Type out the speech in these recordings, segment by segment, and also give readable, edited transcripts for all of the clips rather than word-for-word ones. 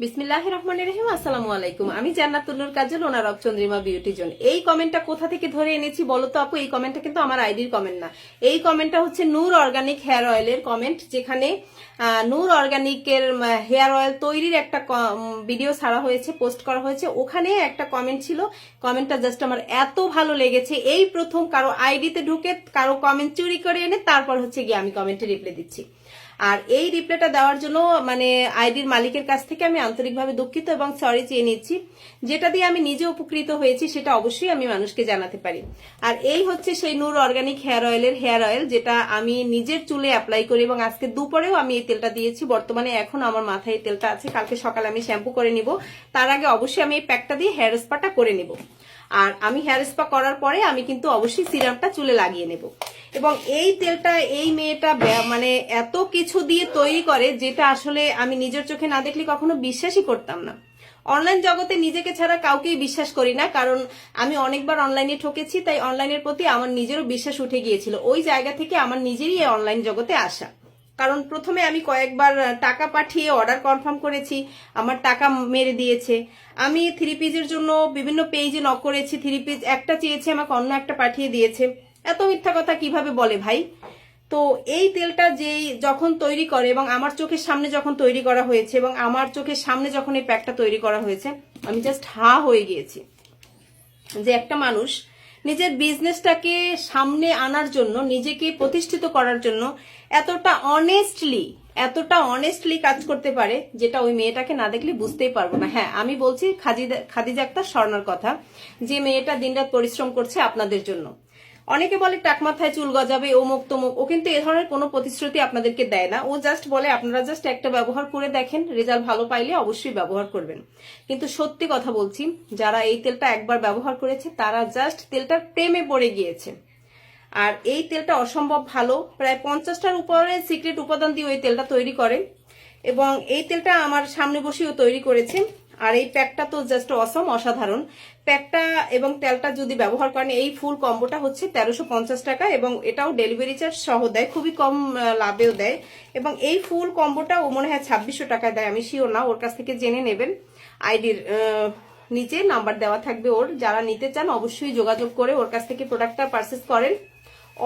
বিসমিল্লাহির রহমানির রহিম। আসসালামু আলাইকুম। আমি জান্নাতুল্লুর কাজল, ওনার চন্দ্রিমা বিউটি জোন। এই কমেন্টটা কোথা থেকে ধরে এনেছি বলো তো আপু? এই কমেন্টটা কিন্তু আমার আইডির কমেন্ট না। এই কমেন্টটা হচ্ছে নূর অর্গানিক হেয়ার অয়েলের কমেন্ট, যেখানে নূর অর্গানিকের হেয়ার অয়েল তৈরির একটা ভিডিও ছাড়া হয়েছে, পোস্ট করা হয়েছে। ওখানে একটা কমেন্ট ছিল, কমেন্টটা জাস্ট আমার এত ভালো লেগেছে। এই প্রথম কারো আইডিতে ঢুকে কারো কমেন্ট চুরি করে এনে তারপর হচ্ছে গিয়ে আমি কমেন্টে রিপ্লাই দিচ্ছি। আর এই রিপ্লাইটা দেওয়ার জন্য আইডির মালিকের কাছ থেকে আমি আন্তরিকভাবে দুঃখিত এবং সরি চেয়ে নিচ্ছি। যেটা দিয়ে আমি নিজে উপকৃত হয়েছি সেটা অবশ্যই আমি মানুষকে জানাতে পারি। আর এই হচ্ছে সেই নূর অর্গানিক হেয়ার অয়েলের হেয়ার অয়েল, যেটা আমি নিজের চুলে অ্যাপ্লাই করি এবং আজকে দুপুরেও আমি এই তেলটা দিয়েছি। বর্তমানে এখন আমার মাথায় এই তেলটা আছে, কালকে সকালে আমি শ্যাম্পু করে নিব। তার আগে অবশ্যই আমি এই প্যাকটা দিয়ে হেয়ার স্পাটা করে নিব। আর আমি হেয়ার স্পা করার পরে আমি কিন্তু অবশ্যই সিরামটা চুলে লাগিয়ে নেব। এবং এই তেলটা এই মেয়েটা এত কিছু দিয়ে তৈরি করে, যেটা আসলে আমি নিজের চোখে না দেখলে কখনো বিশ্বাসই করতাম না। অনলাইন জগতে নিজেকে ছাড়া কাউকেই বিশ্বাস করি না, কারণ আমি অনেকবার অনলাইনে ঠকেছি। তাই অনলাইনের প্রতি আমার নিজেরও বিশ্বাস উঠে গিয়েছিল। ওই জায়গা থেকে আমার নিজেরই এই অনলাইন জগতে আসা। কারণ প্রথমে আমি কয়েকবার টাকা পাঠিয়ে অর্ডার কনফার্ম করেছি, আমার টাকা মেরে দিয়েছে। আমি 3 পিসের জন্য বিভিন্ন পেজে নক করেছি, 3 পিস একটা চেয়েছে, আমাকে অন্য একটা পাঠিয়ে দিয়েছে। এত মিথ্যা কথা কিভাবে বলে ভাই? তো এই তেলটা যেই যখন তৈরি করে এবং আমার চোখের সামনে যখন তৈরি করা হয়েছে এবং আমার চোখের সামনে যখন এই প্যাকটা তৈরি করা হয়েছে, আমি জাস্ট হা হয়ে গিয়েছি যে একটা মানুষ নিজের বিজনেসটাকে সামনে আনার জন্য, নিজেকে প্রতিষ্ঠিত করার জন্য এতটা অনেস্টলি কাজ করতে পারে, যেটা ওই মেয়েটাকে না দেখলে বুঝতেই পারবো না। হ্যাঁ, আমি বলছি খাদিজা আক্তার স্বর্ণার কথা, যে মেয়েটা দিনরাত পরিশ্রম করছে আপনাদের জন্য। অনেকে বলে টাক মাথায় চুল গজাবে, অমুক তমুক। ও কিন্তু এ ধরনের কোনো প্রতিশ্রুতি আপনাদেরকে দেয় না। ও জাস্ট বলে আপনারা জাস্ট একটা ব্যবহার করে দেখেন, রেজাল্ট ভালো পাইলে অবশ্যই ব্যবহার করবেন। কিন্তু সত্যি কথা বলছি, যারা এই তেলটা একবার ব্যবহার করেছে তারা জাস্ট তেলটার প্রেমে পড়ে গিয়েছে। আর এই তেলটা অসম্ভব ভালো, প্রায় 50টার উপরে সিক্রেট উপাদান দিয়ে ওই তেলটা তৈরি করে। এবং এই তেলটা আমার সামনে বসেও তৈরি করেছে। আর এই প্যাকটা তো জাস্ট অসাধারণ। প্যাকটা এবং তেলটা যদি ব্যবহার করেন, এই ফুল কম্বোটা হচ্ছে 1350 টাকা এবং এটাও ডেলিভারি চার্জ সহ দেয়, খুবই কম লাভেও দেয়। এবং এই ফুল কম্বোটা ও মনে হয় 2600 টাকায় দেয়, আমি শিওর না, ওর কাছ থেকে জেনে নেবেন। আইডির নিচে নাম্বার দেওয়া থাকবে ওর, যারা নিতে চান অবশ্যই যোগাযোগ করে ওর কাছ থেকে প্রোডাক্টটা পারচেস করেন।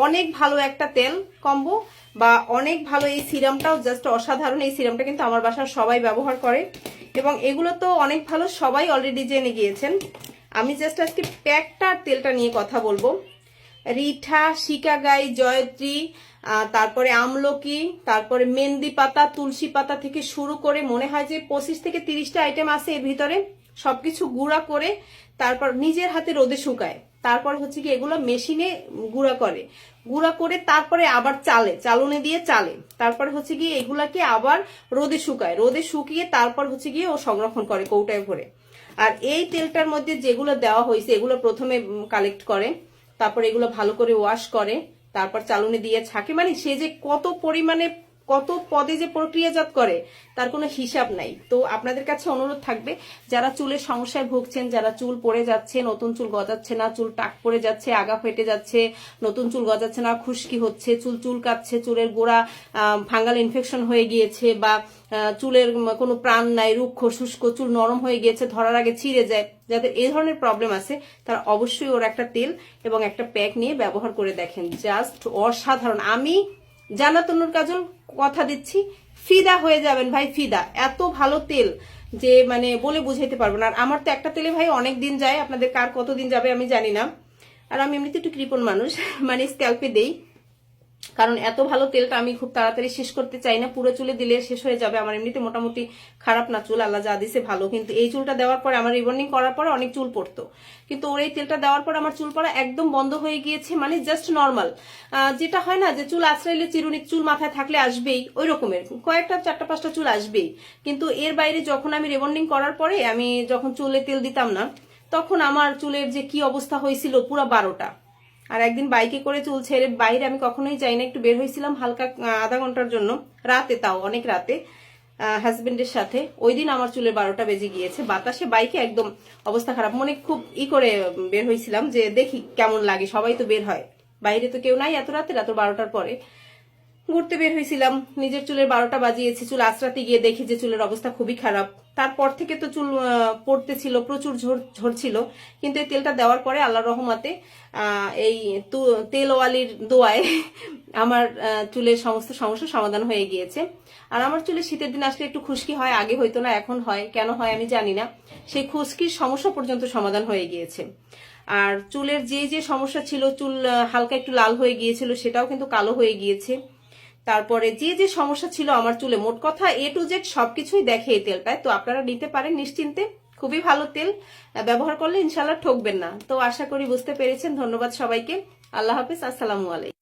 অনেক ভালো একটা তেল কম্বো, বা অনেক ভালো। এই সিরামটাও জাস্ট অসাধারণ। এই সিরামটা কিন্তু আমার বাসার সবাই ব্যবহার করে এবং এগুলো তো অনেক ভালো, সবাই অলরেডি জেনে গিয়েছেন। আমি জাস্ট আজকে প্যাকটা আর তেলটা নিয়ে কথা বলবো। রিঠা, শিকাগাই, জয়ত্রী, তারপরে আমলকি, তারপরে মেহেন্দি পাতা, তুলসী পাতা থেকে শুরু করে মনে হয় যে 25 থেকে 30টা আইটেম আছে এর ভিতরে। সবকিছু গুঁড়া করে তারপর নিজের হাতে রোদে শুকায়, তারপর হচ্ছে কি এগুলো মেশিনে গুঁড়া করে তারপরে আবার চালনে দিয়ে চালে, তারপরে হচ্ছে গিয়ে এগুলাকে আবার রোদে শুকিয়ে তারপর হচ্ছে গিয়ে ও সংরক্ষণ করে কৌটায় ভরে। আর এই তেলটার মধ্যে যেগুলো দেওয়া হয়েছে এগুলো প্রথমে কালেক্ট করে, তারপর এগুলো ভালো করে ওয়াশ করে, তারপর চালনে দিয়ে ছাকে। সে যে কত পরিমাণে কত পদে যে প্রক্রিয়াজাত করে তার কোনো হিসাব নাই। তো আপনাদের কাছে অনুরোধ থাকবে, যারা চুলের সমস্যায় ভুগছেন, যারা চুল পড়ে যাচ্ছে, নতুন চুল গজাচ্ছে না, চুল টাক পড়ে যাচ্ছে, আগা ফেটে যাচ্ছে, নতুন চুল গজাচ্ছে না, খুশকি হচ্ছে, চুল কাচ্ছে, চুলের গোড়া ফাঙ্গাল ইনফেকশন হয়ে গিয়েছে, বা চুলের কোনো প্রাণ নাই, রুক্ষ শুষ্ক, চুল নরম হয়ে গিয়েছে, ধরার আগে ছিঁড়ে যায়, যাদের এই ধরনের প্রবলেম আছে তারা অবশ্যই ওর একটা তেল এবং একটা প্যাক নিয়ে ব্যবহার করে দেখেন। জাস্ট অসাধারণ। আমি জান্নাতুল কাজল কথা দিচ্ছি, ফিদা হয়ে যাবেন ভাই, ফিদা। এত ভালো তেল যে বলে বুঝাইতে পারবো না। আর আমার তো একটা তেলে ভাই অনেক দিন যায়, আপনাদের কার কতদিন যাবে আমি জানি না। আর আমি এমনিতে একটু কৃপণ মানুষ, স্ক্যাল্পে দেই, কারণ এত ভালো তেলটা আমি খুব তাড়াতাড়ি শেষ করতে চাই না। পুরো চুলে দিলে শেষ হয়ে যাবে। আমার এমনিতে মোটামুটি খারাপ না চুল, আল্লাহ যা দিছে ভালো। কিন্তু এই চুলটা দেওয়ার পরে, আমার রিবন্ডিং করার পরে অনেক চুল পড়তো, কিন্তু ওর এই তেলটা দেওয়ার পর আমার চুল পড়া একদম বন্ধ হয়ে গিয়েছে। জাস্ট নর্মাল, যেটা হয় না যে চুল আশ্রাইলে চিরুনি, চুল মাথায় থাকলে আসবেই, ওই রকমের কয়েকটা 4টা 5টা চুল আসবেই। কিন্তু এর বাইরে যখন আমি রিবন্ডিং করার পরে আমি যখন চুলে তেল দিতাম না, তখন আমার চুলের যে কি অবস্থা হয়েছিল পুরো 12টা। আর একদিন বাইকে করে চুল ছেড়ে বাইরে আমি কখনোই যাই না, একটু বের হয়েছিলাম হালকা আধা ঘন্টার জন্য, রাতে, তাও অনেক রাতে, হাজবেন্ডের সাথে। ওই দিন আমার চুলের 12টা বেজে গিয়েছে, বাতাসে, বাইকে, একদম অবস্থা খারাপ। মনে খুব করে বের হয়েছিলাম যে দেখি কেমন লাগে, সবাই তো বের হয়, বাইরে তো কেউ নাই এত রাতে, রাত 12টার পরে। ঘুরতে বের হয়েছিলাম, নিজের চুলের 12টা বাজিয়েছি, চুল আঁচড়াতে গিয়ে দেখি যে চুলের অবস্থা খুবই খারাপ। তারপর থেকে তো চুল পড়তেছিল, প্রচুর ঝরছিল, কিন্তু এই তেলটা দেওয়ার পরে আল্লাহর রহমতে এই তেলওয়ালির দোয়ায় আমার চুলের সমস্ত সমস্যার সমাধান হয়ে গিয়েছে। আর আমার চুলে শীতের দিন আসলে একটু খুশকি হয়, আগে হইতো না, এখন হয়। কেন হয় আমি জানি না, সেই খুশকির সমস্যা পর্যন্ত সমাধান হয়ে গিয়েছে। আর চুলের যে যে সমস্যা ছিল, চুল হালকা একটু লাল হয়ে গিয়েছিল, সেটাও কিন্তু কালো হয়ে গিয়েছে। তারপরে যে যে সমস্যা ছিল আমার চুলে, মোট কথা A to Z সবকিছুই দেখে এই তেলটায়। তো আপনারা নিতে পারেন নিশ্চিন্তে, খুবই ভালো তেল, ব্যবহার করলে ইনশাল্লাহ ঠকবেন না। তো আশা করি বুঝতে পেরেছেন। ধন্যবাদ সবাইকে। আল্লাহ হাফিজ, আসসালামু আলাইকুম।